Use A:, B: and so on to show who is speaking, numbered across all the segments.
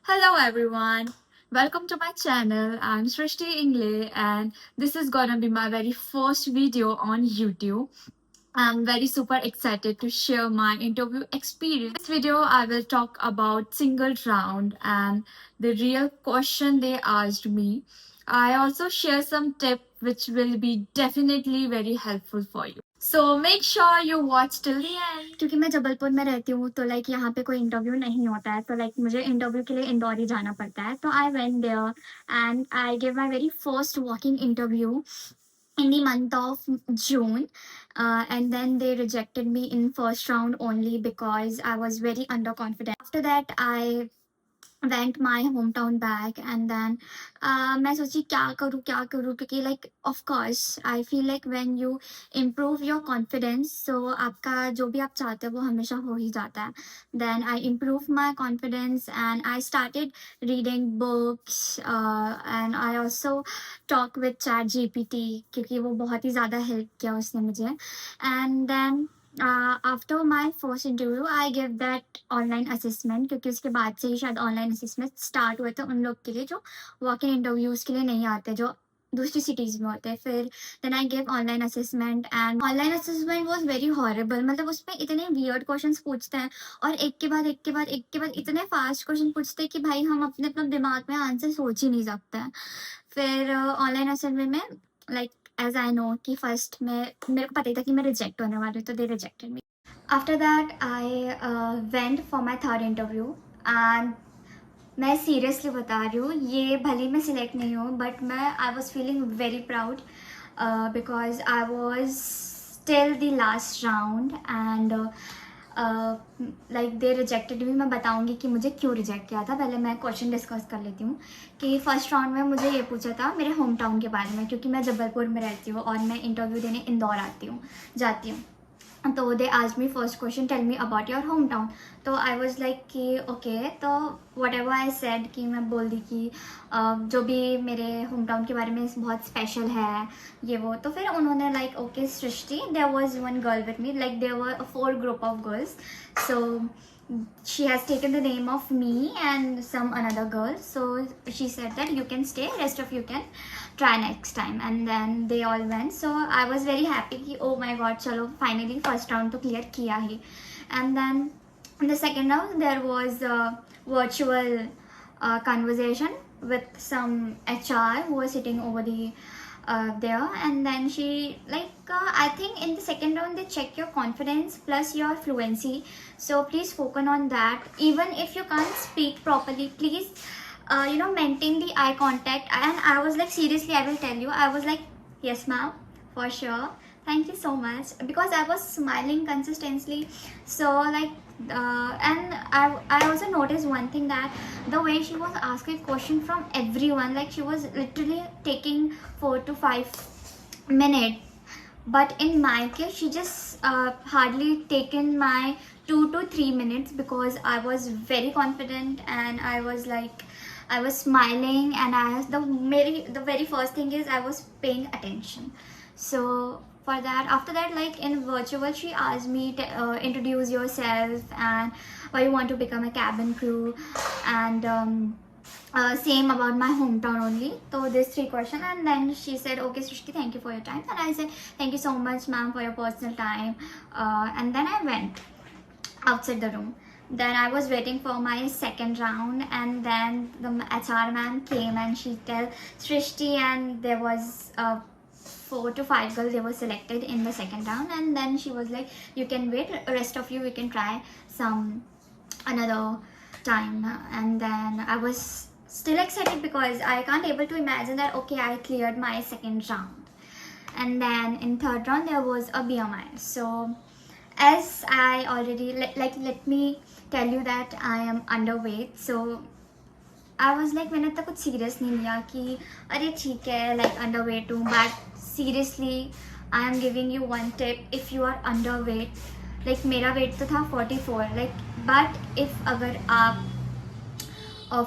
A: Hello everyone. Welcome to my channel. I'm Srishti Ingle and this is gonna be my very first video on YouTube. I'm very super excited to share my interview experience. In this video, I will talk about single round and the real question they asked me. I also share some tip which will be definitely very helpful for you. So make sure you watch till the end.
B: क्योंकि मैं जबलपुर में रहती हूँ तो like यहाँ पे कोई interview नहीं होता है तो लाइक मुझे इंटरव्यू के लिए इंदौर ही जाना पड़ता है तो I went there and I give my very first walking interview in the month of June, and then they rejected me in first round only because I was very underconfident. After that, I went my hometown back and then मैं सोची क्या करूँ क्योंकि like of course I feel like when you improve your confidence so आपका जो भी आप चाहते हो वो हमेशा हो ही जाता है. Then I improved my confidence and I started reading books, and I also talk with ChatGPT क्योंकि वो बहुत ही ज़्यादा हेल्प किया उसने मुझे. And then after my first interview I give that online assessment क्योंकि उसके बाद से ही शायद ऑनलाइन असेसमेंट स्टार्ट हुए थे उन लोग के लिए जो वॉक इन इंटरव्यूज़ के लिए नहीं आते, जो दूसरी सिटीज़ में होते हैं. फिर then I give online assessment and online assessment was very horrible. मतलब उसमें इतने वियर्ड क्वेश्चंस पूछते हैं और एक के बाद इतने फास्ट क्वेश्चन पूछते हैं कि भाई हम अपने अपने दिमाग में आंसर सोच ही नहीं सकते हैं. फिर ऑनलाइन असेसमेंट में लाइक एज आई नो कि फर्स्ट में मेरे को पता ही था कि मैं रिजेक्ट होने वाली हूँ तो they rejected me. After that I went for my third interview and मैं सीरियसली बता रही हूँ ये भले मैं सिलेक्ट नहीं हूँ बट मैं आई was feeling very proud because I was till the last round and like they rejected मी. मैं बताऊंगी कि मुझे क्यों रिजेक्ट किया था. पहले मैं क्वेश्चन डिस्कस कर लेती हूँ कि फर्स्ट राउंड में मुझे ये पूछा था मेरे होम टाउन के बारे में क्योंकि मैं जबलपुर में रहती हूँ और मैं इंटरव्यू देने इंदौर जाती हूँ. तो दे आज me first question tell me about your home town. तो आई वॉज लाइक कि ओके. तो वट एवर आई सेड कि मैं बोल दी कि जो भी मेरे होम टाउन के बारे में बहुत स्पेशल है ये वो. तो फिर उन्होंने like okay Srishti, there was one girl with me, like there were 4 group of girls. So she has taken the name of me and some another girl, so she said that you can stay, rest of you can try next time. And then they all went, so I was very happy कि oh my god चलो finally first round तो clear किया ही. And then in the second round there was a virtual conversation with some HR who was sitting over the there. And then she like I think in the second round they check your confidence plus your fluency, so please focus on that. Even if you can't speak properly, please maintain the eye contact. And I was like seriously I will tell you, I was like yes ma'am for sure, thank you so much, because I was smiling consistently. So like and I also noticed one thing, that the way she was asking question from everyone, like she was literally taking 4 to 5 minutes, but in my case she just hardly taken my 2 to 3 minutes because I was very confident and I was like I was smiling and the very first thing is I was paying attention. So for that, after that, like in virtual she asked me to introduce yourself and why you want to become a cabin crew, and same about my hometown only. So these 3 questions, and then she said okay Srishti, thank you for your time. And I said thank you so much ma'am for your personal time, and then I went outside the room. Then I was waiting for my second round, and then the HR man came and she tell Srishti, and there was 4 to 5 girls, they were selected in the second round. And then she was like you can wait, rest of you we can try some another time. And then I was still excited because I can't able to imagine that okay I cleared my second round. And then in third round there was a BMI. So as I already let me tell you that I am underweight. So I was like मैंने तो कुछ serious नहीं लिया कि अरे ठीक है like underweight हूँ, but seriously I am giving you one tip. If you are underweight, like मेरा weight तो था 44, like but if अगर आप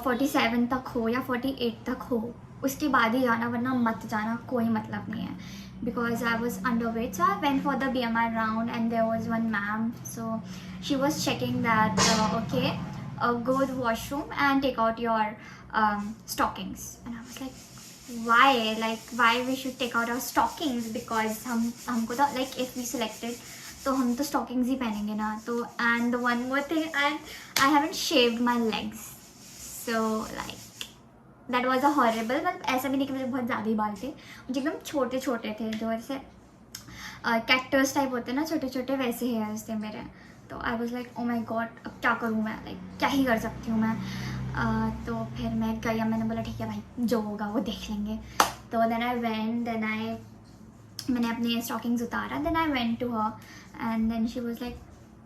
B: 47 तक हो या 48 तक हो उसके बाद ही जाना, वरना मत जाना, कोई मतलब नहीं है. Because I was underweight, so I went for the BMI round and there was one ma'am, so she was checking that okay go to the washroom and take out your stockings. And I was like, why we should take out our stockings? Because हमको तो like if we selected तो हम तो stockings ही पहनेंगे ना. तो and one more thing, I haven't shaved my legs, so like that was a horrible. मतलब ऐसा भी नहीं कि मुझे बहुत ज़्यादा ही बाल थे, मुझे एकदम छोटे छोटे थे, जो ऐसे कैक्टस टाइप होते हैं ना, छोटे छोटे, वैसे हेयर्स थे मेरे. तो I was like oh my God, अब क्या करूँ मैं, लाइक क्या ही कर सकती हूँ मैं. तो फिर मैं गई, मैंने बोला ठीक है भाई जो होगा वो देख लेंगे. तो देन आई वेंट, मैंने अपने स्टॉकिंग्स उतारा, then I went to her and then she was like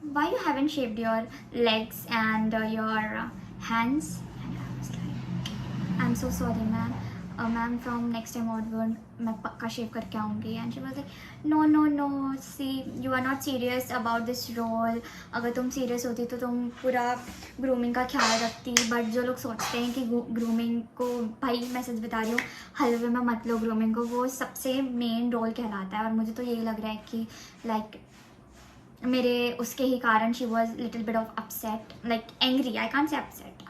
B: why you haven't shaved your legs and your hands? And I was like, I'm so sorry ma'am, ma'am from next time onward मैं पक्का शेव करके आऊँगी. And she was like, no, see you are not serious about this role. अगर तुम serious होती तो तुम पूरा grooming का ख्याल रखती. बट जो लोग सोचते हैं कि grooming को, भाई मैं सच बता रही हूँ, हलवे में मत लो grooming को, वो सबसे मेन रोल कहलाता है. और मुझे तो यही लग रहा है कि लाइक मेरे उसके ही कारण she was little bit of upset, like angry, I can't say upset.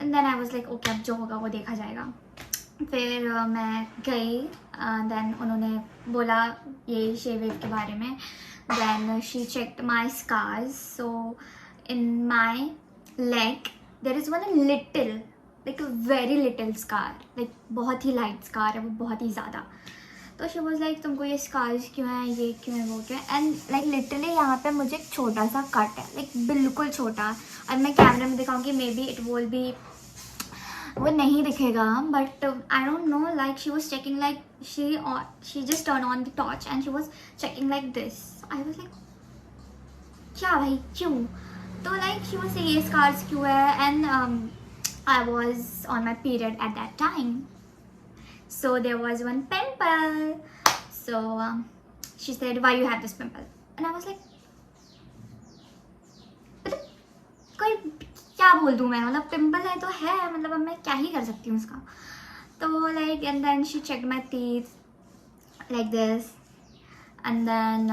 B: And then I was like okay, अब जो होगा वो देखा जाएगा. फिर मैं गई, देन उन्होंने बोला ये शेव वेव के बारे में. Then she checked my scars. So in my leg there is one little, like very little scar, like बहुत ही लाइट स्कार है वो, बहुत ही ज़्यादा. तो शी वॉज लाइक तुमको ये स्कार्स क्यों है, ये क्यों है, वो क्यों है. एंड लाइक लिटरली यहाँ पे मुझे एक छोटा सा कट है, लाइक बिल्कुल छोटा. और मैं कैमरे में दिखाऊंगी, may be it will be, वो नहीं दिखेगा, but I don't know. Like she was checking, like she just turn on the torch and she was checking like this. I was like क्या भाई क्यों. तो लाइक शी वॉज से ये scars क्यों है. And I was on my period eight that time. So there was one pimple. So she said, why you have this pimple? And I was like, कोई क्या बोल दूँ मैं, मतलब पिम्पल है तो है, मतलब अब मैं क्या ही कर सकती हूँ उसका. तो like and then she checked my teeth like this. And then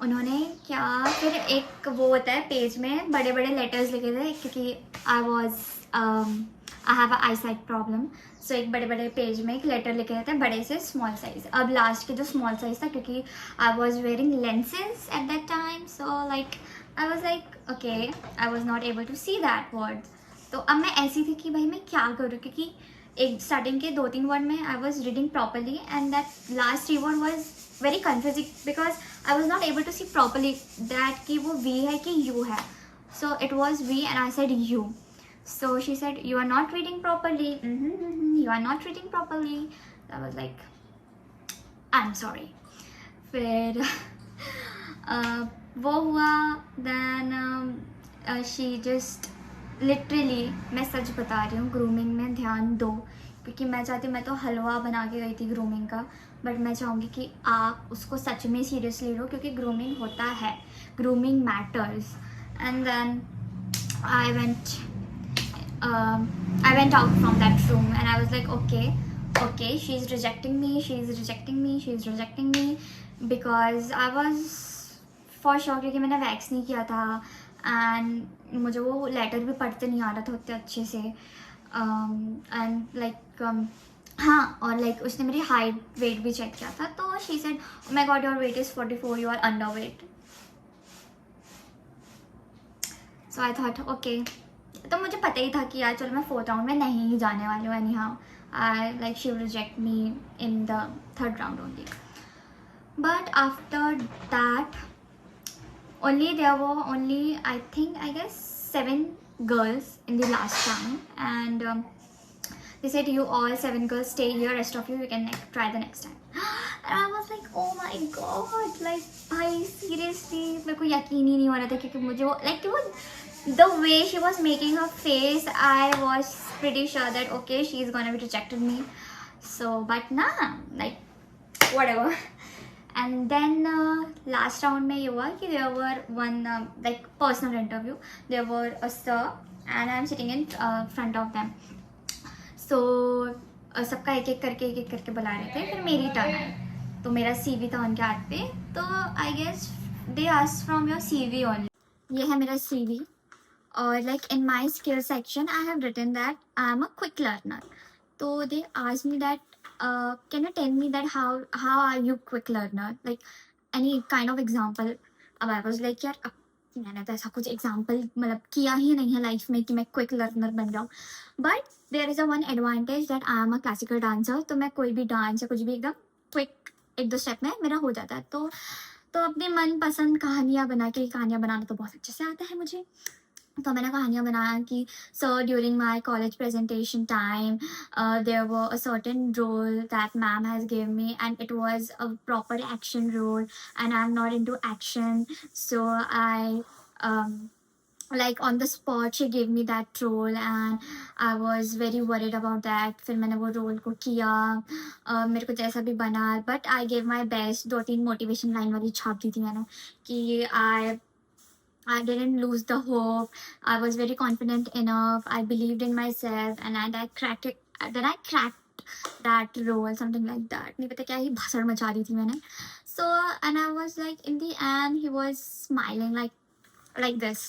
B: उन्होंने क्या, फिर एक वो होता है पेज में बड़े बड़े लेटर्स लिखे थे, क्योंकि I have a eyesight problem. So एक बड़े बड़े पेज में एक लेटर लिखे रहते हैं, बड़े से स्मॉल साइज. अब लास्ट के जो स्मॉल साइज था, क्योंकि I was wearing lenses at that time, so like I was like okay, I was not able to see that word. तो अब मैं ऐसी थी कि भाई मैं क्या करूँ, क्योंकि एक स्टार्टिंग के 2-3 वर्ड में I was reading properly and that last 3 word was very confusing, because I was not able to see properly that कि वो वी है कि यू है. So it was V and I said U. So she said, you are not reading properly. You are not reading properly. I was like, I'm sorry. फिर वो हुआ. Then she just literally, मैं सच बता रही हूँ, grooming में ध्यान दो, क्योंकि मैं चाहती हूँ, मैं तो हलवा बना के गई थी ग्रूमिंग का, बट मैं चाहूँगी कि आप उसको सच में सीरियसली लो, क्योंकि ग्रूमिंग होता है, grooming matters. And then I went out from that room and I was like, okay, she's rejecting me because I was for sure, क्योंकि मैंने वैक्स नहीं किया था एंड मुझे वो लेटर भी पढ़ते नहीं आ रहा था उतने अच्छे से. एंड लाइक हाँ, और लाइक उसने मेरी हाइट वेट भी चेक किया था. तो she said, oh my god, your weight is 44, you are underweight. So I thought okay. तो मुझे पता ही था कि यार चलो मैं 4th राउंड में नहीं ही जाने वाली हूँ. Any how I like she will reject me in the 3rd round only. But after that only there were only I guess 7 girls in the last round, and they said you all 7 girls stay here, rest of you can try the next time. And I was like, oh my god, like भाई seriously मेरे को यकीन ही नहीं हो रहा था, क्योंकि मुझे वो like the way she was making her face, I was pretty sure that okay, she is gonna be rejected me. So but nah, like whatever. And then last round में ये हुआ कि there were one like personal interview. There were a sir and I'm sitting in front of them. So सबका एक एक करके बुला रहे थे. फिर मेरी टर्न आई, तो मेरा CV था उनके हाथ पे. तो I guess they asked from your CV only. ये है मेरा CV or like in my skill section I have written that I am a quick learner. So they asked me that can you tell me that how are you quick learner, like any kind of example. अब I was like यार अब मैंने तो ऐसा कुछ example मतलब किया ही नहीं है लाइफ में कि मैं क्विक लर्नर बन जाऊँ. But there is a one advantage that I am a classical dancer. तो मैं कोई भी डांस या कुछ भी एकदम क्विक एक दो स्टेप में मेरा हो जाता है. तो अपनी मनपसंद कहानियाँ बना के, कहानियाँ बनाना तो बहुत अच्छे से आता है मुझे. तो मैंने कहानियाँ बनाया कि sir during my college presentation time there were a certain role that ma'am has given me and it was a proper action role and I am not into action. So I like on the spot she gave me that role and I was very worried about that. फिर मैंने वो role को किया. मेरे को जैसा भी बना but I gave my best. 2-3 motivation line वाली छाप दी थी मैंने कि I didn't lose the hope. I was very confident enough. I believed in myself, and I cracked it. Then I cracked that role, something like that. नहीं पता क्या ही भाषण मचा रही थी मैंने. So and I was like, in the end, he was smiling like this.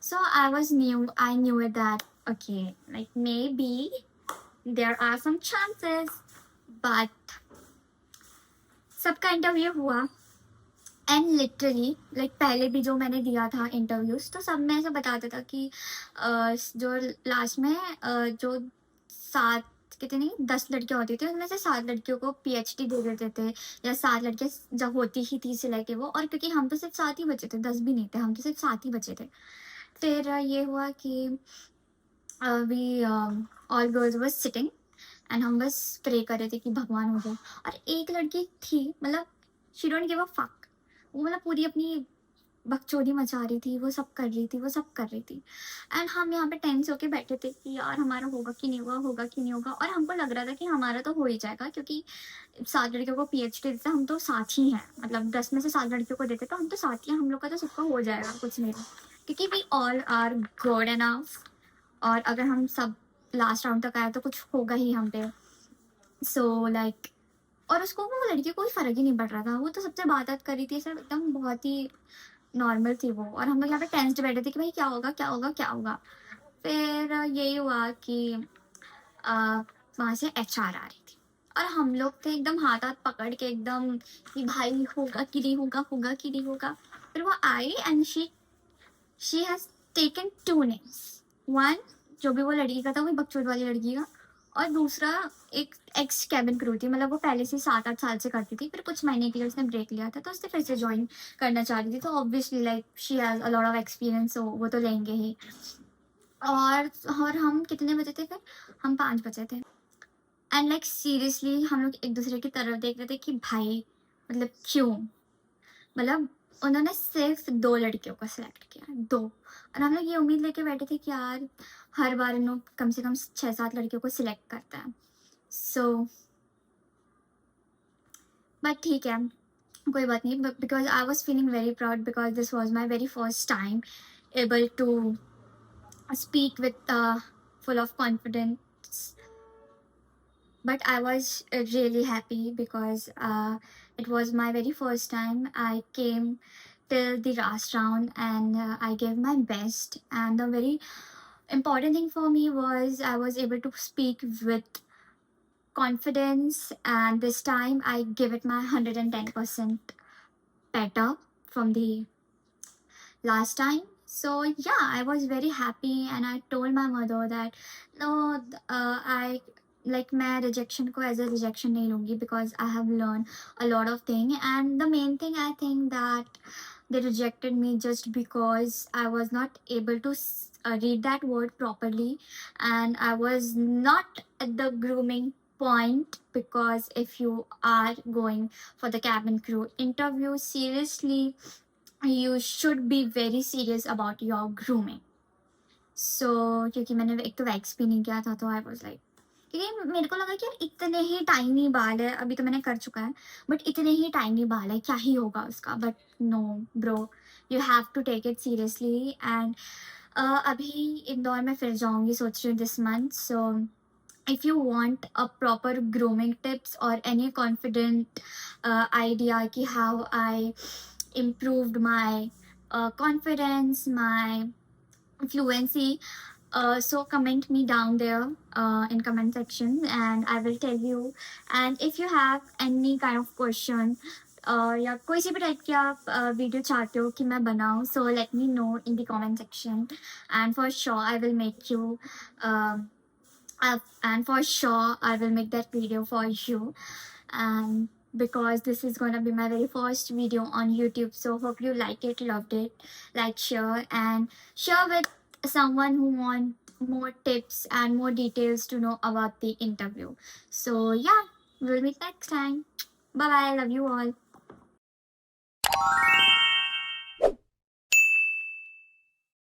B: So I knew it that okay, like maybe there are some chances, but सबका interview हुआ. एंड लिटरली लाइक पहले भी जो मैंने दिया था इंटरव्यूज तो सब में ऐसा बताता था कि जो लास्ट में जो 10 लड़कियां होती थी उनमें से 7 लड़कियों को PhD दे देते थे या 7 लड़कियां जब होती ही थी सिलेक्ट वो. और क्योंकि हम तो सिर्फ 7 ही बचे थे, 10 भी नहीं थे, हम तो सिर्फ 7 ही बचे थे. फिर ये हुआ कि we all girls were sitting and हम बस प्रे कर रहे थे कि भगवान हो जाए. और एक लड़की थी मतलब she don't give a fuck. वो मतलब पूरी अपनी बकचोदी मचा रही थी, वो सब कर रही थी. एंड हम यहाँ पे टेंस होके बैठे थे कि यार हमारा होगा कि नहीं होगा. और हमको लग रहा था कि हमारा तो हो ही जाएगा क्योंकि 7 लड़कियों को PhD देते हम तो 7 ही हैं. मतलब 10 में से 7 लड़कियों को देते तो हम तो 7 ही हैं. हम लोग का तो सबका हो जाएगा कुछ नहीं. क्योंकि we all are good enough. और अगर हम सब लास्ट राउंड तक आए तो कुछ होगा ही हम पे. सो लाइक और उसको वो लड़की को कोई फर्क ही नहीं पड़ रहा था. वो तो सबसे बात कर रही थी सब एकदम बहुत ही नॉर्मल थी वो. और हम लोग यहाँ पे टेंस्ड बैठे थे कि भाई क्या होगा. फिर यही हुआ कि वहाँ से HR आ रही थी और हम लोग थे एकदम हाथ पकड़ के एकदम कि भाई होगा कि नहीं होगा. फिर वो आई and she has taken 2 names. One जो भी वो लड़की का था वही बकचोद वाली लड़की का. और दूसरा एक एक्स कैबिन क्रू थी. मतलब वो पहले से 7-8 साल से करती थी. फिर कुछ महीने के लिए उसने ब्रेक लिया था तो उसने फिर से ज्वाइन करना चाह रही थी. तो obviously like she has a lot of experience. वो तो लेंगे ही. और हम कितने बचे थे फिर? हम 5 बचे थे. एंड लाइक सीरियसली हम लोग एक दूसरे की तरफ देख रहे थे कि भाई मतलब क्यों. मतलब उन्होंने सिर्फ 2 लड़कियों को सिलेक्ट किया, 2. और हम लोग ये उम्मीद लेके बैठे थे कि यार हर बार इन लोग कम से कम 6-7 लड़कियों को सिलेक्ट करता है. सो बट ठीक है, कोई बात नहीं. Because I was feeling very proud because this was my very first time able to speak with full of confidence. But I was really happy because it was my very first time. I came till the last round and I gave my best. And the very important thing for me was I was able to speak with confidence, and this time I give it my 110% better from the last time. So yeah, I was very happy and I told my mother that no, I like मैं rejection को as a rejection नहीं लूँगी because I have learned a lot of things. And the main thing I think that they rejected me just because I was not able to read that word properly and I was not at the grooming point. Because if you are going for the cabin crew interview, seriously you should be very serious about your grooming. So क्योंकि मैंने एक तो wax भी नहीं किया था तो I was like, क्योंकि मेरे को लगा कि यार इतने ही टाइनी बाल है, अभी तो मैंने कर चुका है बट इतने ही टाइनी बाल है क्या ही होगा उसका. But no bro, you have to take it seriously. And अभी इंदौर में फिर जाऊँगी सोच रही हूँ this month. So if you want a proper grooming tips or any confident idea ki how I improved my confidence, my fluency. So comment me down there in comment section and I will tell you. And if you have any kind of question या कोई सी भी type की आप video चाहते हो कि मैं बनाऊँ, so let me know in the comment section and for sure I will make you and for sure I will make that video for you. And because this is gonna be my very first video on YouTube, so hope you like it, loved it, like, share, and share with someone who want more tips and more details to know about the interview. So yeah, we'll meet next time. Bye bye, love you all.